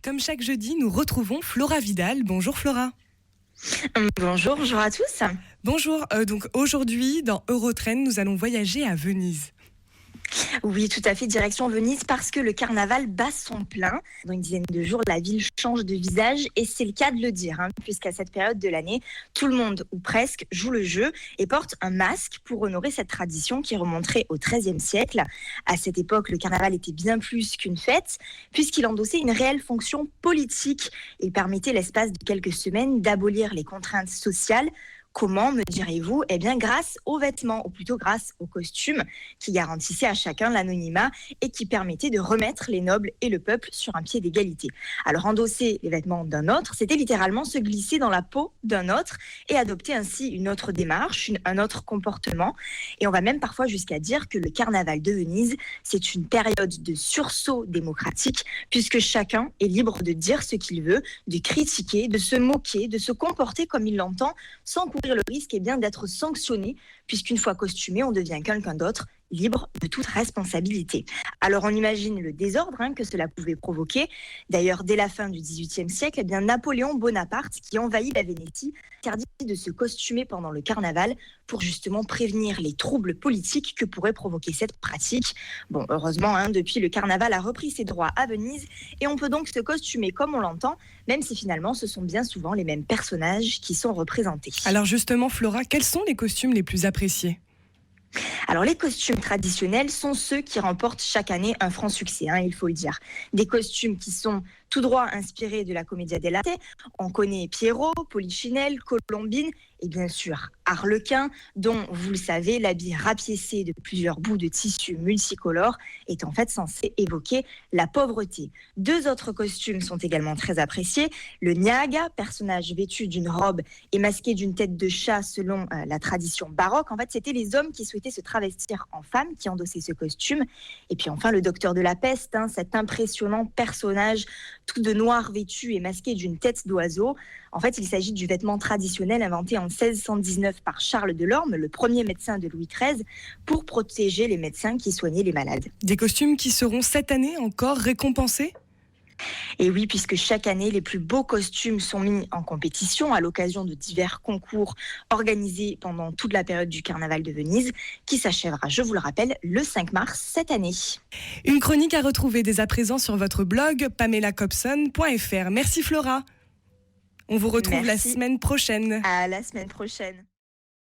Comme chaque jeudi, nous retrouvons Flora Vidal. Bonjour Flora. Bonjour à tous. Bonjour, donc aujourd'hui, dans Eurotrain, nous allons voyager à Venise. Oui, tout à fait, direction Venise parce que le carnaval bat son plein. Dans une dizaine de jours, la ville change de visage et c'est le cas de le dire, puisqu'à cette période de l'année, tout le monde, ou presque, joue le jeu et porte un masque pour honorer cette tradition qui remonterait au XIIIe siècle. À cette époque, le carnaval était bien plus qu'une fête, puisqu'il endossait une réelle fonction politique. Il permettait, l'espace de quelques semaines, d'abolir les contraintes sociales. Comment, me direz-vous? Eh bien, grâce aux vêtements, ou plutôt grâce aux costumes, qui garantissaient à chacun l'anonymat et qui permettaient de remettre les nobles et le peuple sur un pied d'égalité. Alors, endosser les vêtements d'un autre, c'était littéralement se glisser dans la peau d'un autre et adopter ainsi une autre démarche, un autre comportement. Et on va même parfois jusqu'à dire que le carnaval de Venise, c'est une période de sursaut démocratique, puisque chacun est libre de dire ce qu'il veut, de critiquer, de se moquer, de se comporter comme il l'entend, sans courir le risque d'être sanctionné, puisqu'une fois costumé, on devient quelqu'un d'autre, libre de toute responsabilité. Alors on imagine le désordre que cela pouvait provoquer. D'ailleurs, dès la fin du XVIIIe siècle, Napoléon Bonaparte, qui envahit la Vénétie, interdit de se costumer pendant le carnaval pour justement prévenir les troubles politiques que pourrait provoquer cette pratique. Bon, heureusement, depuis, le carnaval a repris ses droits à Venise et on peut donc se costumer comme on l'entend, même si finalement ce sont bien souvent les mêmes personnages qui sont représentés. Alors justement, Flora, quels sont les costumes les plus appréciés ? Alors les costumes traditionnels sont ceux qui remportent chaque année un franc succès, il faut le dire. Des costumes qui sont tout droit inspirés de la Commedia dell'arte. On connaît Pierrot, Polichinelle, Colombine et bien sûr Arlequin, dont, vous le savez, l'habit rapiécé de plusieurs bouts de tissu multicolores est en fait censé évoquer la pauvreté. Deux autres costumes sont également très appréciés. Le Niaga, personnage vêtu d'une robe et masqué d'une tête de chat selon la tradition baroque. En fait, c'était les hommes qui souhaitaient se travestir en femmes qui endossaient ce costume. Et puis enfin, le docteur de la peste, cet impressionnant personnage tout de noir vêtu et masqué d'une tête d'oiseau. En fait, il s'agit du vêtement traditionnel inventé en 1619 par Charles Delorme, le premier médecin de Louis XIII, pour protéger les médecins qui soignaient les malades. Des costumes qui seront cette année encore récompensés ? Et oui, puisque chaque année, les plus beaux costumes sont mis en compétition à l'occasion de divers concours organisés pendant toute la période du Carnaval de Venise, qui s'achèvera, je vous le rappelle, le 5 mars cette année. Une chronique à retrouver dès à présent sur votre blog pamelacobson.fr. Merci Flora. On vous retrouve la semaine prochaine. À la semaine prochaine.